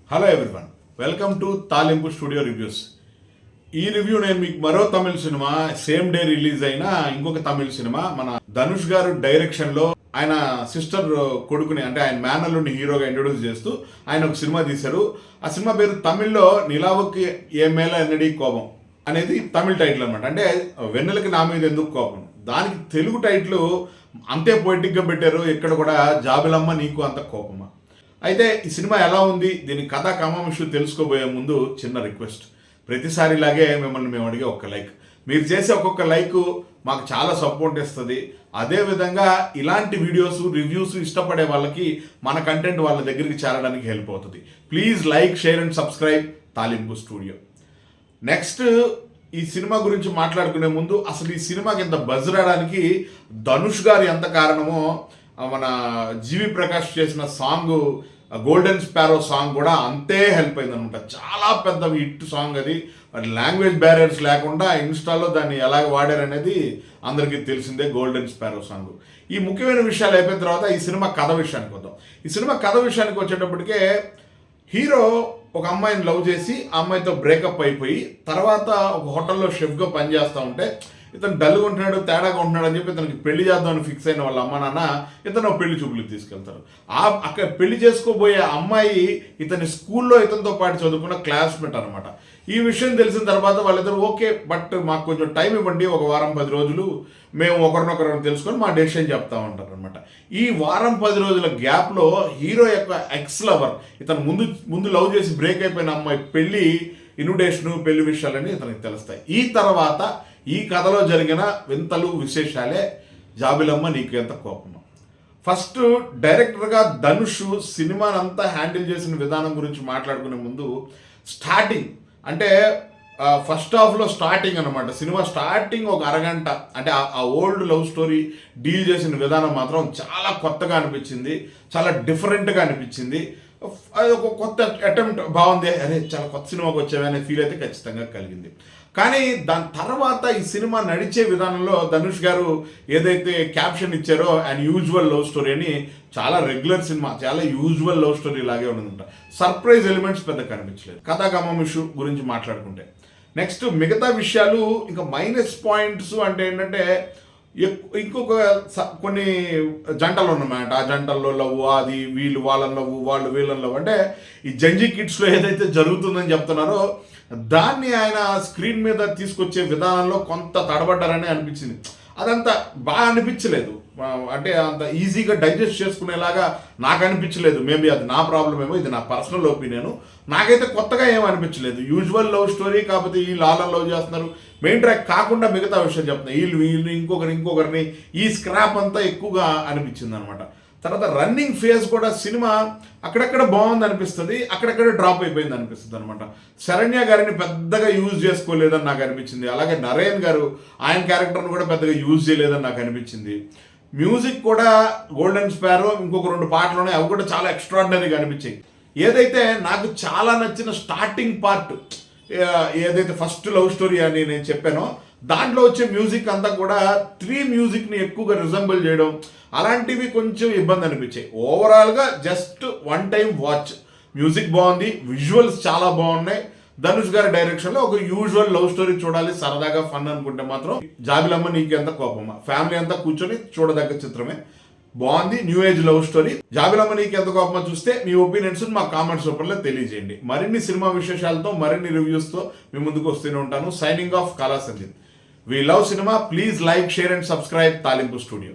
Hello everyone, welcome to తాలింపు studio reviews. ఈ review నేను మీకు మరో తమిళ సినిమా సేమ్ డే రిలీజ్ అయిన ఇంకొక తమిళ సినిమా మన ధనుష్ గారు డైరెక్షన్లో ఆయన సిస్టర్ కొడుకుని అంటే ఆయన మేనల్లుని హీరోగా ఇంట్రొడ్యూస్ చేస్తూ ఆయన ఒక సినిమా తీశారు. ఆ సినిమా పేరు తమిళ్లో నిలావుకి ఏ మేళ ఎన్నడీ కోపం అనేది తమిళ టైటిల్ అనమాట. అంటే వెన్నెలకి నా మీద ఎందుకు కోపం, దానికి తెలుగు టైటిల్ అంతే పొయిటిక్గా పెట్టారు. ఇక్కడ కూడా జాబిలమ్మ నీకు అంత కోపమా. అయితే ఈ సినిమా ఎలా ఉంది, దీని కథ కమాంశం తెలుసుకోబోయే ముందు చిన్న రిక్వెస్ట్. ప్రతిసారిలాగే మిమ్మల్ని మేము అడిగే ఒక్క లైక్, మీరు చేసే ఒక్కొక్క లైక్ మాకు చాలా సపోర్ట్ ఇస్తుంది. అదేవిధంగా ఇలాంటి వీడియోస్ రివ్యూస్ ఇష్టపడే వాళ్ళకి మన కంటెంట్ వాళ్ళ దగ్గరికి చేరడానికి హెల్ప్ అవుతుంది. Please like, share and subscribe తాలింపు స్టూడియో. నెక్స్ట్ ఈ సినిమా గురించి మాట్లాడుకునే ముందు అసలు ఈ సినిమాకి ఎంత బజ్ రావడానికి ధనుష్ గారు ఎంత కారణమో మన జీవి ప్రకాష్ చేసిన సాంగ్ గోల్డెన్ స్పారో సాంగ్ కూడా అంతే హెల్ప్ అయింది అనమాట. చాలా పెద్ద హిట్ సాంగ్ అది. లాంగ్వేజ్ బ్యారియర్స్ లేకుండా ఇన్స్టాలో దాన్ని ఎలాగ వాడారనేది అందరికీ తెలిసిందే. Golden sparrow song. ఈ ముఖ్యమైన విషయాలు అయిపోయిన తర్వాత ఈ సినిమా కథ విషయానికి వద్దాం. ఈ సినిమా కథ విషయానికి వచ్చేటప్పటికే హీరో ఒక అమ్మాయిని లవ్ చేసి ఆ అమ్మాయితో బ్రేకప్ అయిపోయి తర్వాత ఒక హోటల్లో షెఫ్గా పనిచేస్తూ ఉంటే ఇతను డల్గా ఉంటున్నాడు, తేడాగా ఉంటున్నాడు అని చెప్పి ఇతనికి పెళ్లి చేద్దామని ఫిక్స్ అయిన వాళ్ళ అమ్మ నాన్న ఇతను పెళ్లి చూపులకు తీసుకెళ్తారు. అక్కడ పెళ్లి చేసుకోబోయే అమ్మాయి ఇతని స్కూల్లో ఇతనితో పాటు చదువుకున్న క్లాస్మేట్ అనమాట. ఈ విషయం తెలిసిన తర్వాత వాళ్ళిద్దరు ఓకే, బట్ మాకు కొంచెం టైం ఇవ్వండి, ఒక వారం 10 రోజులు మేము ఒకరినొకరు తెలుసుకొని మా డెసిషన్ చెప్తా ఉంటారు అనమాట. ఈ వారం 10 రోజుల గ్యాప్లో హీరో యొక్క ఎక్స్ లవర్ ఇతను ముందు లవ్ చేసి బ్రేక్ అయిపోయిన అమ్మాయి పెళ్లి ఇన్విటేషను, పెళ్లి విషయాలని ఇతనికి తెలుస్తాయి. ఈ తర్వాత ఈ కథలో జరిగిన వింతలు విశేషాలే జాబిలమ్మ నీకు ఎంత కోపమా. ఫస్ట్ డైరెక్టర్గా ధనుష్ సినిమానంతా హ్యాండిల్ చేసిన విధానం గురించి మాట్లాడుకునే ముందు స్టార్టింగ్ అంటే ఫస్ట్ హాఫ్లో స్టార్టింగ్ అనమాట. సినిమా స్టార్టింగ్ ఒక అరగంట అంటే ఆ ఓల్డ్ లవ్ స్టోరీ డీల్ చేసిన విధానం మాత్రం చాలా కొత్తగా అనిపించింది, చాలా డిఫరెంట్గా అనిపించింది. అది ఒక కొత్త అటెంప్ట్, బాగుంది, అరే చాలా కొత్త సినిమాకి వచ్చావే అనే ఫీల్ అయితే ఖచ్చితంగా కలిగింది. కానీ దాని తర్వాత ఈ సినిమా నడిచే విధానంలో ధనుష్ గారు ఏదైతే క్యాప్షన్ ఇచ్చారో అండ్ యూజువల్ లవ్ స్టోరీ అని, చాలా రెగ్యులర్ సినిమా, చాలా యూజువల్ లవ్ స్టోరీ లాగే ఉన్నదంట. సర్ప్రైజ్ ఎలిమెంట్స్ పెద్ద కనిపించలేదు. కథా కమాంశు గురించి మాట్లాడుకుంటే నెక్స్ట్ మిగతా విషయాలు ఇంకా మైనస్ పాయింట్స్ అంటే ఏంటంటే ఇంకొక కొన్ని జంటలు ఉన్నమాట. ఆ జంటల్లో లవ్, అది వీళ్ళు వాళ్ళని లవ్, వాళ్ళు వీళ్ళని లవ్, అంటే ఈ జంజీ కిడ్స్లో ఏదైతే జరుగుతుందని చెప్తున్నారో దాన్ని ఆయన స్క్రీన్ మీద తీసుకొచ్చే విధానంలో కొంత తడబడ్డారని అనిపించింది. అదంతా బాగా అనిపించలేదు, అంటే అంత ఈజీగా డైజెస్ట్ చేసుకునేలాగా నాకు అనిపించలేదు. మేబీ అది నా ప్రాబ్లం ఏమో, ఇది నా పర్సనల్ ఒపీనియన్. నాకైతే కొత్తగా ఏమీ అనిపించలేదు. యూజువల్ లవ్ స్టోరీ కాకపోతే వీళ్ళు వాళ్ళని లవ్ చేస్తున్నారు, మెయిన్ ట్రాక్ కాకుండా మిగతా విషయం చెప్తున్నారు, వీళ్ళు ఇంకొకరిని ఈ స్క్రాప్ అంతా ఎక్కువగా అనిపించింది అనమాట. తర్వాత రన్నింగ్ ఫేజ్ కూడా సినిమా అక్కడక్కడ బాగుంది అనిపిస్తుంది, అక్కడక్కడ డ్రాప్ అయిపోయింది అనిపిస్తుంది అనమాట. శరణ్య గారిని పెద్దగా యూజ్ చేసుకోలేదని నాకు అనిపించింది. అలాగే నరేన్ గారు ఆయన క్యారెక్టర్ని కూడా పెద్దగా యూజ్ చేయలేదని నాకు అనిపించింది. మ్యూజిక్ కూడా గోల్డెన్ స్పారో ఇంకొక 2 పాటలు ఉన్నాయి, అవి కూడా చాలా ఎక్స్ట్రాడినరీగా అనిపించాయి. ఏదైతే నాకు చాలా నచ్చిన స్టార్టింగ్ పార్ట్ ఏదైతే ఫస్ట్ లవ్ స్టోరీ అని నేను చెప్పానో దాంట్లో వచ్చే మ్యూజిక్ అంతా కూడా 3 మ్యూజిక్ని ఎక్కువగా రిజంబుల్ చేయడం అలాంటివి కొంచెం ఇబ్బంది అనిపించాయి. ఓవరాల్గా జస్ట్ 1 టైం వాచ్. మ్యూజిక్ బాగుంది, విజువల్స్ చాలా బాగున్నాయి. ధనుష్ గారి డైరెక్షన్లో ఒక యూజువల్ లవ్ స్టోరీ చూడాలి, సరదాగా ఫన్ అనుకుంటే మాత్రం జాబిలమ్మ నీకు ఎంత కోపమా ఫ్యామిలీ అంతా కూర్చొని చూడదగ్గ చిత్రమే. బాగుంది, న్యూ ఏజ్ లవ్ స్టోరీ. జాబిలమ్మ నీకు ఎంత కోపమా చూస్తే మీ ఒపీనియన్స్ మా కామెంట్స్ రూపంలో తెలియజేయండి. మరిన్ని సినిమా విశేషాలతో, మరిన్ని రివ్యూస్తో మీ ముందుకు వస్తూనే ఉంటాను. సైనింగ్ ఆఫ్ కళా Sanjit. We love cinema. Please like, share and subscribe Talimpu Studio.